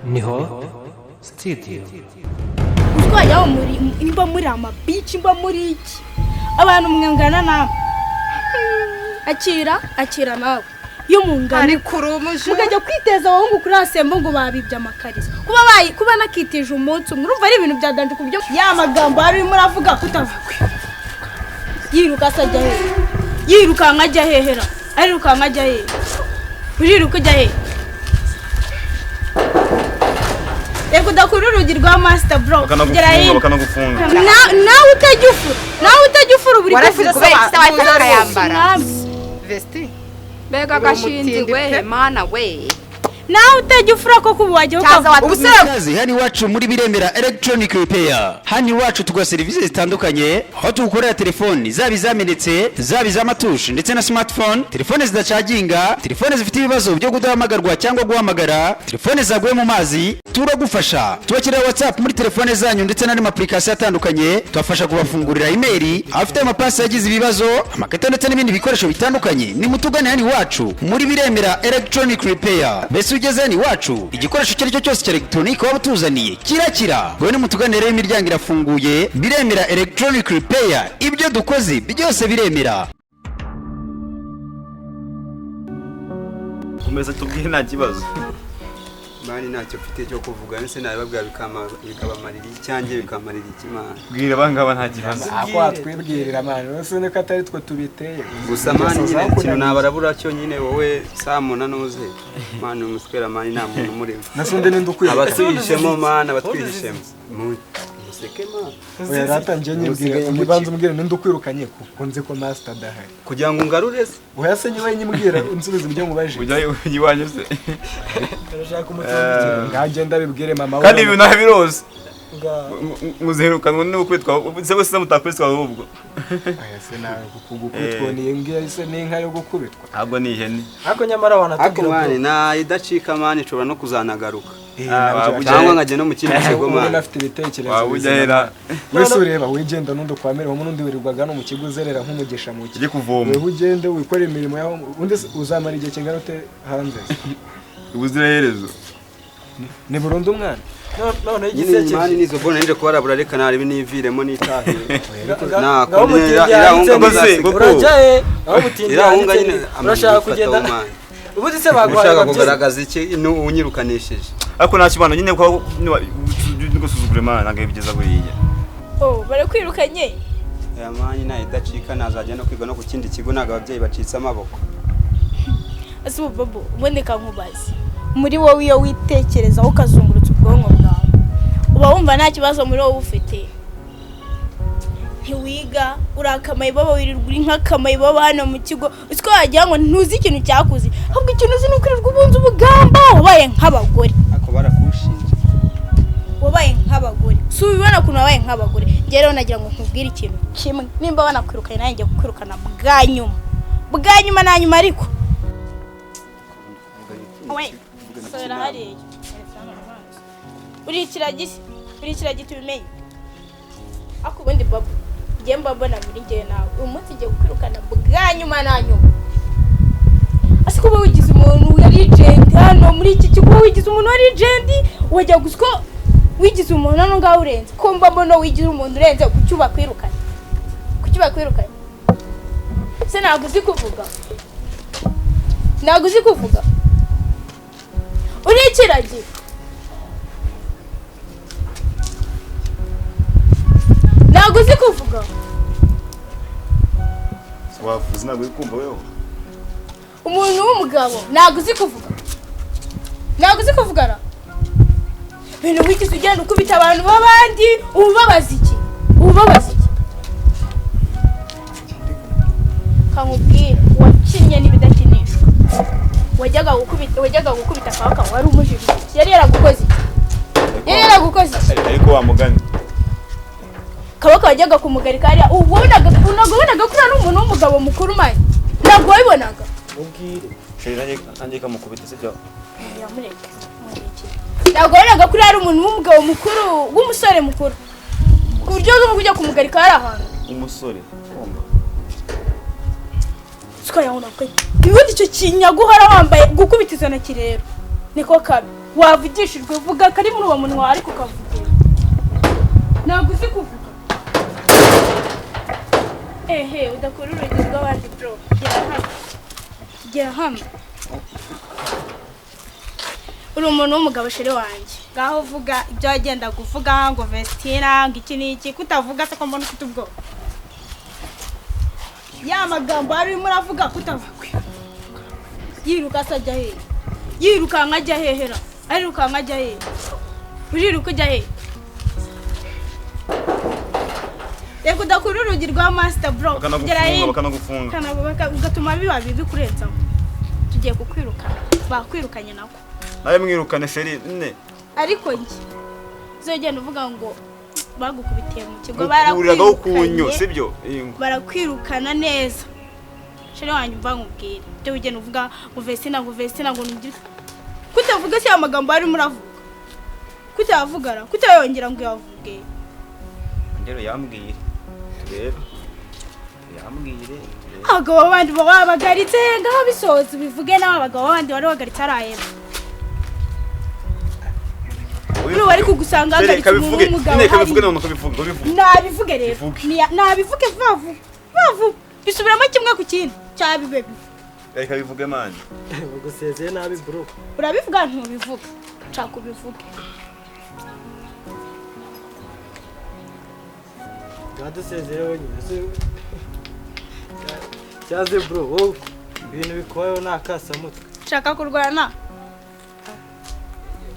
niho studio utwajyaho muri imba muri amabici imba muri iki abantu mwangana nawe akira nawe iyo mungana mukajya kwiteza abahungu kuri asembo ngo babibye amakarizo kuba nakitije umunsi umwe urumva ari ibintu byadanje ku byo ya magambo ari muravuga kutavuga yiruka sajya he yiruka nkajya hehera ariruka nkajya he uriruka ujya he Ego dakuru urugi rwa master bro kugera he bakanagufunga nawe utajya ufura buri kwese kayambara vesti bega gashinzi we mana we nawe utajya ufura ko kubuwaje ubusazi hani wacu muri biremera electronic repair hani wacu tugwa services zitandukanye aho tugukorera telefoni zabi zamenetse zabi z'amatushe ndetse na smartphone telefone zidacaginga telefone zifite ibibazo byo kudahamagarwa cyangwa guhamagara telefone zaguye mu mazi turagufasha tubakira WhatsApp muri telefone zanyu ndetse n'andi application atandukanye tubafasha kubafungurira email afite amapasi yagize ibibazo amakete ndetse n'ibindi bikoresho bitandukanye ni mutugane hani wacu muri biremera electronic repair ugeze ni wacu igikoresho cyo cyose cya electronic waba tuzaniye kirakira ngo ni mutuganire imiryango irafunguye biremera electronic repair ibyo dukoze byose biremera kumeza tubwiye nta kibazo mani ntacyo mfite cyo kuvuga nse nababwira bikabamarira icyanjye bikamarira ikimana bwira abangaba nta kibazo akwa twibwirira mani none ko atari twe tubiteye gusa mani nyine kintu nabarabura cyo nyine wowe samuna noze mani umuswera mani nta muntu murimo nasunde ndukwiye abatwihishemo mani abatwihishemo museke mani oya ratanje nyibwira nibanze umbwire ndukwirukanye kuko nze ko master dahari kugira ngo ngarure se oya se nyibaye nyibwira unsubiza ibyo mubaje ujya yiwanye se urashaka umutungo ngagenda bibwire mama kandi ibintu ntabirose muzerukanwe n'ukwitwa se se mutakwitwa ahubwo aya se nawe kugukubitwa ni ngiye ise n'inka yo gukubitwa ahubwo ni ihene ariko nyamara wanatubwira mani na idacika mani cobora no kuzanagaruka cyangwa ngaje no mu kindi kigo mani nafite ibitekerezo wabujahera wese ureba wigenda nundo kwamera ho nundi wirirwaga no mu kigo uzerera nk'umugisha mu kije kuvoma wewe ugende wikora imirimo yaho undi uzamara igihe kingana ute hanze ubuziraherezo ni burundu umwana none igisekeje mani nizo bone nje kubarabura reka nari biniviremo nitahire na urajaye aho butindira urashaka kugenda ubuzi se bagwara kugaragaza iki unyirukanishije ariko nta kibano nyine ko gusuzugura imana ngabigeza buriya bare kwirukanye ya mani na idacika nazajya no kwiga no ku kindi kigo naga abavyeyi bacitse amaboko asubu babo uboneka nkubazi muri wowe iyo witekereza ukazungurutsa ubwonko bwawe uba wumva nta kibazo muri wowe ufite ntiwiga urakamaye baba wirirwa nk'akamaye baba hano mu kigo usiko wagira ngo ntuzi ikintu cyakuzi ahubwo ikintu uzi nukirirwa ubunze ubugamba wabaye nk'abagore ako barakushinja wabaye nk'abagore si ubibona kuntu wabaye nk'abagore njye rero nagira ngo nkubwire ikintu kimwe nimba banakwirukanye nanjye kukwirukana bwa nyuma na nyuma ariko sora hariya urikira giti ubimenye ako ubundi babo ngiye mbabona muri ngiye nawe uyu munsi ngiye gukwirukana bwa nyuma na nyuma ase kuba wigize umuntu wari agent hano muri iki kigo wigize umuntu wari agent wajya gusiko wigize umuntu hano ngaho urenze ko mbabona wigize umuntu urenze kucyuba kwirukana se naguzi kuvuga urikiragi naguzi kuvuga wavuze naguzi kumva wewe umuntu w'umugabo naguzi kuvugana ibintu wigize ugenda ukubita abantu b'abandi ubabaza iki kamubwira wakinye n'ibidakinishwa wajyaga gukubita kaka wari umujije yari yaragukoze ariko wamugani kabaka wajyaga kumugarika hariya ubonaga ko ari umuntu w'umugabo mukuru mani ntabwo wabibonaga ubwire nanjye kamukubita sibyo yamureke ntabwo wabonaga ko ari umuntu w'umugabo mukuru w'umusore mukuru ku buryo zo kujya kumugarika hari ahantu umusore sikaya ubona ko ibibundi icyo kinyaguhora wambaye gukubita izana kirero niko kabi wavugishijwe vuga kari muri uwo munwa ariko ukavugira ntabwo uzi kuvuga udakora urugi rw'abandi bro gera hano uri umuntu w'umugabo shere wanjye ngaho uvuga ibyo wagenda kuvuga ngo Vestina ngo iki n'iki kutavuga se ko mbona ufite ubwoba ya magambo ari muravuga kutavuga yiruka sajya he yiruka nkajya hehera ariruka nkajya he uriruka ujya he Yego udakura urugi rwa master bro bakanagufunga ugatuma biba bibi kurenzaho tugiye kukwirukana bakwirukanye nako nawe mwirukane sheri ne ariko njye zogenda uvuga ngo bagukubitiye mu kigo barakwirukanye sibyo barakwirukana neza sheri wanjye mva nkubwire byo ugenda uvuga ngo Vestina ngo nugire kutavuga se amagambo ari muravuga kutavugara kutayongera ngo yavuge ngero yambwire rero yambwire abagabo abandi babagaritse ngaho bisoza bivuge nawe abagabo abandi bari bagaritse arayema uri wari kugusanga agaritse umugabo neka bivuge none ko bivuga nabivuge rero nabivuge vavu bisubiramo kimwe ku kindi cyabibebe reka bivuge manje bagusezeye nabi bro urabivuga ntubivuga nshaka ubivuge gadusezeye nyine cyaze bro wowe ibintu bikoyeho nakasa mutwe nshaka kurwana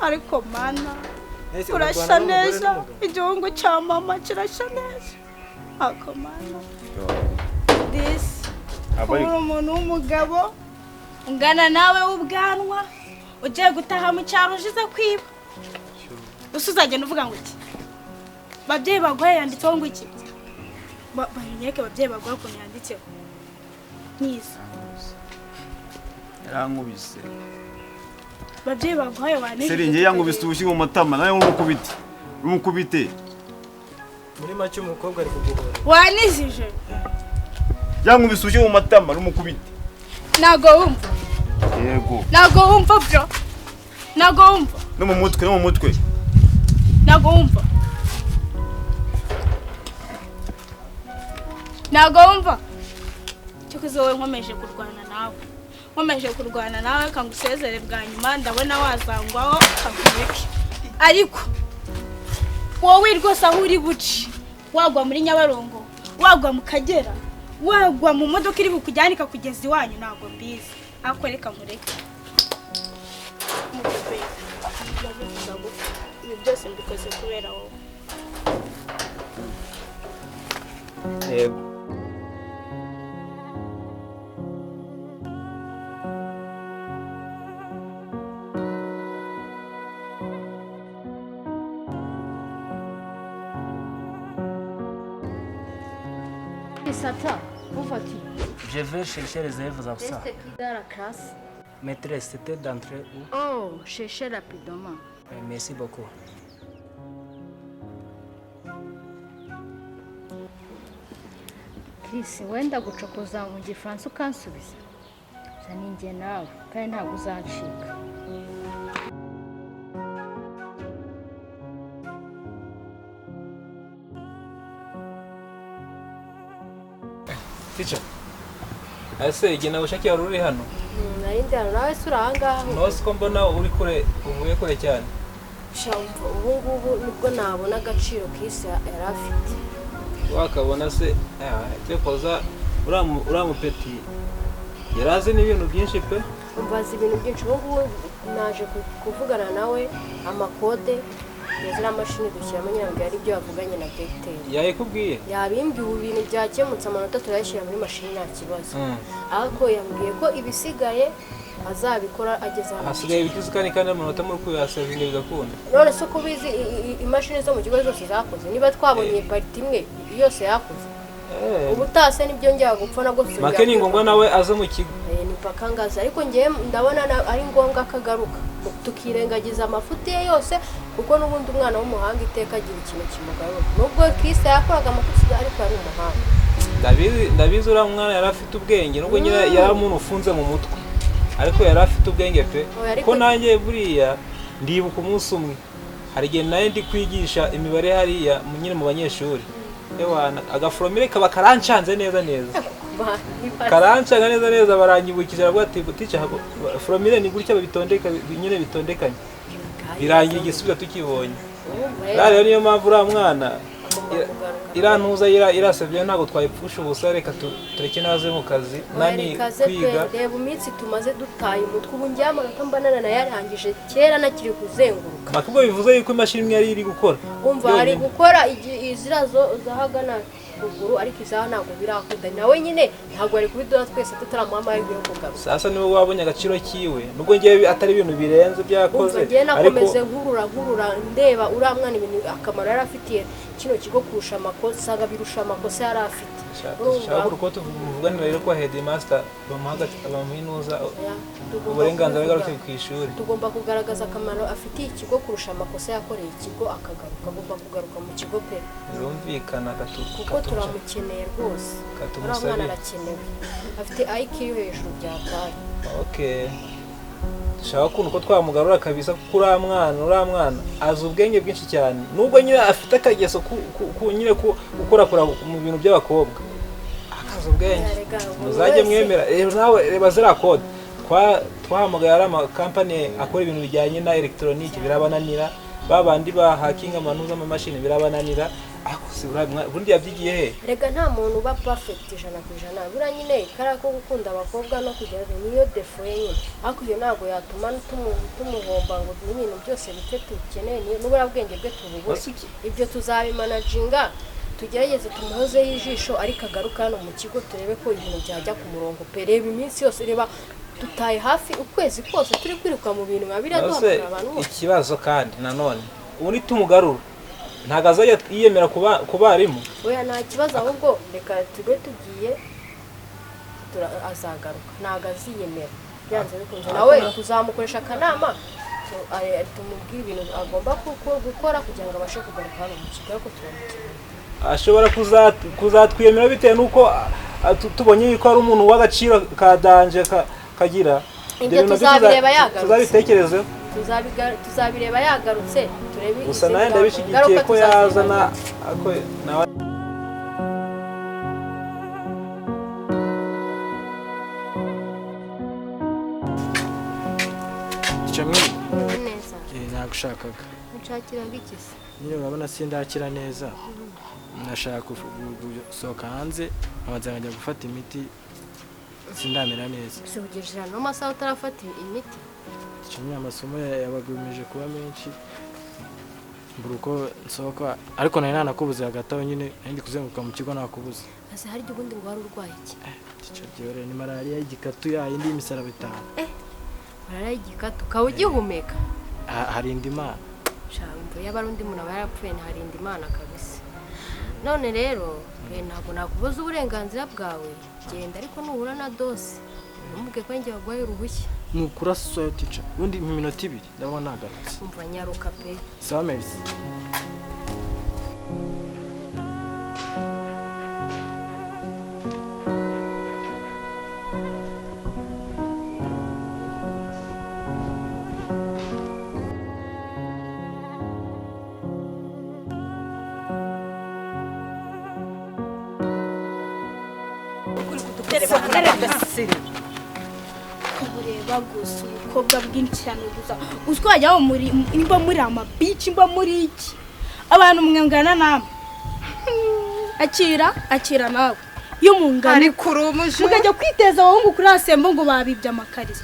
ariko mana urasha neza igihungu cya mama kirasha neza ako mana this uri umuntu w'umugabo ungana nawe w'ubwanwa ugiye gutaha mu cyaro ujize kwiba usuzagenda uvuga ngo iki babyeyi bagwaye yanditseho ngo iki banyeke babyeyi bagwaye ukuntu yanditseho niza yarankubise babyeyi bagwaye wanije sheri ngiye yankubise ubushyi mu matama nawe umukubite muri make umukobwa ari kuguhora wanizije yankubise ubushyi mu matama n'umukubite nago wumva yego nago wumva bro nago wumva no mu mutwe nago wumva nago wumva cyo wowe nkomeje kurwana nawe kangusezere bwa nyuma ndabona wazangwaho kangureke ariko wowe rwose aho uri buci wagwa muri Nyabarongo wagwa mu Kagera wagwa mu modoka iri bukujyanika kugeza iwanyu ntago mbizi akoreka nkureke ibi byose mbikoze kubera wowe yego Sata, où vas-tu? Je vais chercher les élèves absents. Reste qui dans la classe? Maîtresse, c'était d'entrer où? Oh, cherchez rapidement. Merci beaucoup. Chris, wenda gucokoza mu gifaransa ukansubiza? Zani njye nawe, kandi ntabwo uzancika. Teacher. Ase igena ushaki wari uri hano. Narindi hano nawe sura ahangaha. Nose ko mbona uri kure uvuye kure cyane. Shamva ubu ngubu nibwo nabona agaciro k'isi yari afite. Wakabona se cyo koza uramu peti. Yarazi n'ibintu byinshi pe. Umvaza ibintu byinshi ubu ngubu naje kuvugana nawe amakode yazira mashini dushyiramo nyirambye ari byo yavuganye na directeur. Yayikubwiye? Yabimbye ubu bintu byakemutse amanota turayashyira muri mashini nta kibazo. Ariko yambwiye ko ibisigaye azabikora ageza hano. Hasigaye ibikizikani kandi amanota muri kuyasavinga bigakunda. None se ko bizi imashini zo mu kigo zose zakoze niba twabonye parti imwe yose yakoze. Ubutase nibyo njya gupfa nabwo tuzongera. Makeni ngongwa nawe aza mu kigo. Ni pakangaza ariko ngiye ndabona ari ngombwa kagaruka tukirengagiza amafuti ye yose kuko n'ubundi umwana w'umuhanga iteka agira ikintu kimugarura. Nubwo Kristo yakoraga amafuti ariko ari umuhanga. Ndabizi uriya mwana yari afite ubwenge nubwo nyine yari umuntu ufunze mu mutwe ariko yari afite afite ubwenge pe ko nanjye buriya ndibuka umunsi umwe hari igihe nayo ndi kwigisha imibare hariya nyine mu banyeshuri ewana agaforomire kaba karancanze neza karancanga neza baranyibukije aravuga ati butice foromire ni gutya bitondeka nyine bitondekanye birangira igisubizo tukibonye rero niyo mpamvu uriya mwana irantuza irasabye ntabwo twayipfusha ubusa reka tureke naze mu kazi nani kwiga reba iminsi tumaze dutaye umutwe ubu njye amanota mbanana nayarangije kera nakiri kuzenguruka makubwo bivuze yuko imashini imwe yari iri gukora umva ari gukora izirazo zahagana ruguru ariko izaha ntabwo birakunda nawe nyine ntabwo ari kubidora twese tutaramuha amahirwe yo kugaruka sasa niwe wabonye agaciro kiwe nubwo ngiye atari ibintu birenze byakoze ariko nakomeze nkurura ndeba uriya mwana ibintu akamaro yari afitiye kino kigo kurusha amakosa birusha amakosa yari afite shaka uko tuvuganira rero ko headmaster bamuhinuza uburenganzira bw'abaruke ku ishuri tugomba kugaragaza akamaro afitiye ikigo kurusha amakosa yakoreye ikigo akagaruka agomba kugaruka mu kigo pe birumvikana kuko turamukeneye rwose uriya mwana arakenewe afite IQ yo hejuru byataye okay shaka ukuntu ko twamugarura kabisa kuko uriya mwana azi ubwenge bwinshi cyane nubwo nyine afite akageso nyine gukora mu bintu by'abakobwa akazi ubwenge muzajye mwemera nawe reba ziriya kode twahamagaye ari amakampani akora ibintu bijyanye na elegitoronike birabananira babandi bahakinga amanuza amamashini birabananira ubundi yabyigiye he rega nta muntu uba perfect 100%. buriya nyine kara ko gukunda abakobwa no kugira niyo defo ye nyine ariko iyo ntabwo yatuma tumuhomba ngo ibintu byose bite tukeneye n'ubura bwenge bwe tububure ibyo tuzabimanaginga tugerageze tumuhozeho ijisho ariko agaruka hano mu kigo turebe ko ibintu byajya ku murongo pe reba iminsi yose reba tutaye hafi ukwezi kose turi kwiruka mu bintu nkabira duhamagara abantu ikibazo kandi nanone ubundi tumugarura ntago azajya yiyemera ku barimu oya nta kibazo ahubwo reka tube tugiye azagaruka ntago aziyemera byanze bikunze nawe tuzamukoresha akanama tumubwire ibintu agomba gukora kugira ngo abashe kugaruka hano mu kigo ariko turamukeneye ashobora kuzatwiyemera bitewe n'uko tubonye yuko ari umuntu w'agaciro ka danje kagira ibyo tuzabireba yagarutse tuzabitekerezeho tuzabireba yagarutse turebe gusa nawe ndabishyigikiye ko yazana nawe neza nagushakaga nshakiraga iki se niyo urabona sindakira neza nashaka gusohoka hanze abanza nkajya gufata imiti sindamera neza se ugejeje no masaha utarafata imiti cyane amasomo yabagumije kuba menshi buruko nsohoka ariko nari nanakubuze hagati aho nyine ndi kuzenguruka mu kigo nakubuze ase hari ubundi ngo wari urwaye iki cyogere ni malaria y'igikatu yindi imisaraba 5 malaria y'igikatu kawe ugihumeka hari indi mana shambo y'abarundi muntu barapfuye hari indi mana kabisa none rero ntabwo nakubuza uburenganzira bwawe genda ariko nuhura na dose umubwe ko njye bagwaye uruhushya nukura so teacher ubundi mu minota 2 ndabona nagarutse umva nyaruka pe sawa merci kureba gusa umukobwa bwinshi cyane gusa uzko wajyaho muri amabici mba muri iki abantu mwangana namwe akira nawe yo mungana ari kurumuje mukajya kwiteza abahungu kuri asembo ngo babibye amakarizo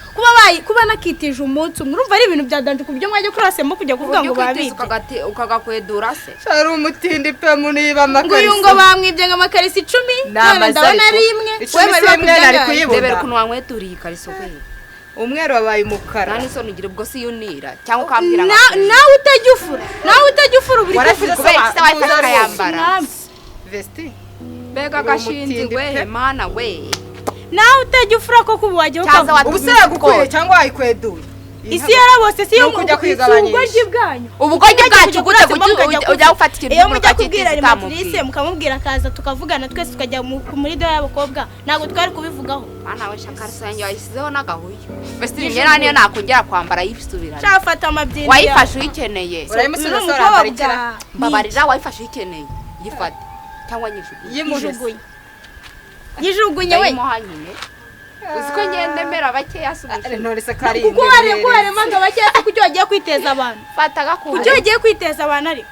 kuba nakitije umunsi umwe urumva ari ibintu byadanje ku byo mwajya kuri asembo kujya kuvuga ngo babibye ukagakwedura se ari umutindi pe muri yiba amakarizo nguyu ngo bamwibye ngo amakarizo 10 none ndabona ari imwe wewe bari kuyibona kun wanyweturiye ikariso kwe umwero wabaye umukara nani so nigire ubwo si yunira cyangwa ukambwira nawe utajya ufura buri kwese kubera se yambara vesti bega gashinzi we mana we nawe utajya ufura ko kubu wajya ubusera gukuye cyangwa wayikweduye isi yarabose si yo kujya kwigabanyisha ubugoryi bwanyu ubugoryi bwacu gute ujya gufata ikintu iyo mujya kubwira Matrice mukamubwira akaza tukavugana twese tukajya muri do y'abakobwa ntabwo twari kubivugaho bana we shakariso yanjye wayisizeho n'agahuyo bese nyera niyo nakongera kwambara yisubirana cyafata amabyinyo wayifashe uyikeneye urayimusubiza sorambarikira babarira wayifashe uyikeneye yifate cyangwa yijugunye we uziko ngendemera bake yasubije ntorese kari kuko wari manga bake kuko wagiye kwiteza abantu fata gakuye kuko wagiye kwiteza abantu ariko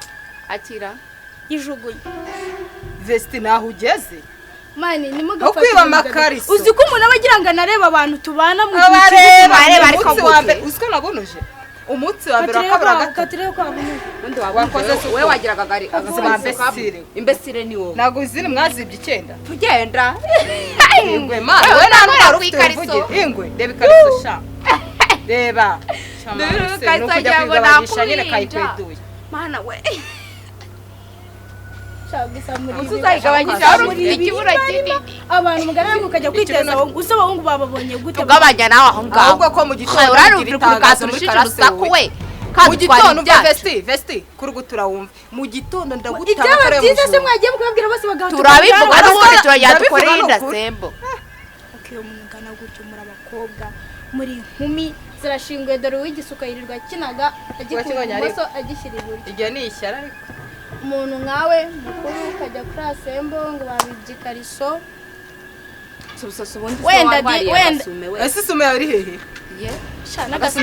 akira yijugunye vesti naho ugeze mani nimugafata kwiba amakariso uzi ko umuntu abagira ngo anareba abantu tubana mu bareba ariko uziko nabonuje umunsi wa mbere akabura gatureye kwa buntu undi wakoze we wagiraga gari agazibambesire imbesire ni wowe nago izini mwazibye 9 tugenda ingwe mana we nta ufite ingwe reba ikariso sha reba chama se nuko kujya kwigabanyisha nyine kayikweduye mana we cyagisa muri uzayigabanyisha muri ikibura kinini abantu mugana mukajya kwiteza usaba abahungu bababonye gute tugabanya nawe aho ngaho ahubwo ko mu gitondo urarubira kukaza urushije we mu gitondo vesti kurugutura wumva mu gitondo ndagutanga kare mu byiza se mwagiye mukabwira bose bagaho turabivuga n'ubundi turayadukoreye indasembo okay umugana gutyo muri abakobwa muri inkumi zirashinguye dore w'igisuka yirirwa kinaga agikuye agishyira iburyo iryo ni ishyara ariko umuntu nkawe mukuru ukajya kuri asembo ngo babibye ikariso wenda ese sume yari hehe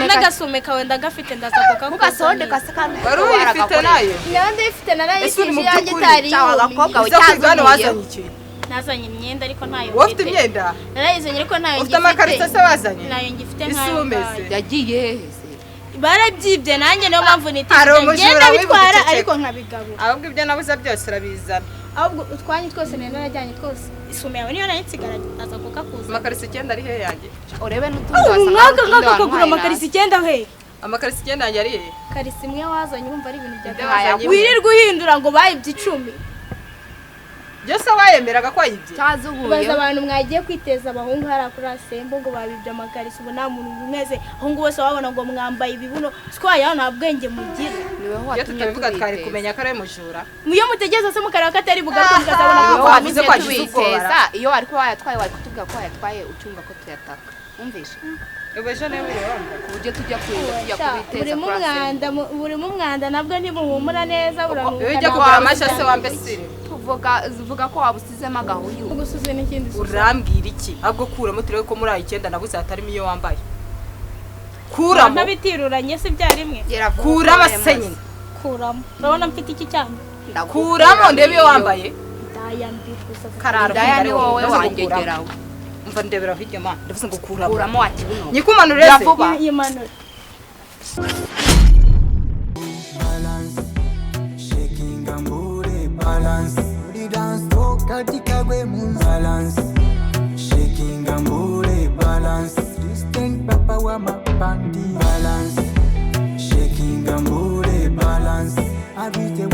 n'agasume kawe ndagafite ndaza kugasonde kase kandi wari uyifite nayo nyanda ifite narayifite ya gitari y'abakobwa wazanye iki nazanye imyenda ariko ntayo ufite imyenda narayizanye ariko ntayo ufite amakarita se wazanye nayo ngifite nkayo yagiye heze barabyibye nanjye niyo mpamvu nitije ngenda bitwara ariko nkabigabura ahubwo ibyo nabuze byose urabizana ahubwo utwanye twose nenda najyanye twose isume yawe niyo nayitsigara aza kukakuza amakarisi 9 ari he yanjye urebe n'utundi wasanga mwaka kagura amakarisi 9 he amakarisi 9 yanjye ari he karisi imwe wazanye urumva ari ibintu bya wirirwa uhindura ngo bayibye 10 byose wayemeraga ko ayibye baza abantu mwagiye kwiteza abahungu hari kuri asembo ngo babibye amakarisi ubu nta muntu umeze ahungu bose babona ngo mwambaye ibibuno twaya nta bwenge mugira niwe ho tutabivuga twari kumenya ko ari mujura muyo mutegeza se mukareba ko atari bugaruka mukazabona ko wavuze ko agizugora iyo ari ko wayatwaye wari kutubwira ko yatwaye ucyumva ko tuyataka umvishe ubeje ne wiromba kubuje tujya kubiteza buri mu mwanda nabwo ntibuhumura neza uranuka ujya kugura amasha se wambesire zivuga ko wabusizemo agahuyu ugusuze n'ikindi urambwira iki ahubwo kuramo turebe ko muri 9 nabuze hatarimo iyo wambaye kuramo ntabitiruranye se byarimwe kurama senyine kuramo urabona mfite iki cyane kuramo ndebe iyo wambaye ndayambikuza karara ni wowe wangegeraho umva ndebera hirya ma ndavuze ngo kuramo wakibuno nyikumanure se yimanure shaking ambure balance dance to katika gwe mun balance shaking ambure balance distant papa wa mapandi balance shaking ambure balance abite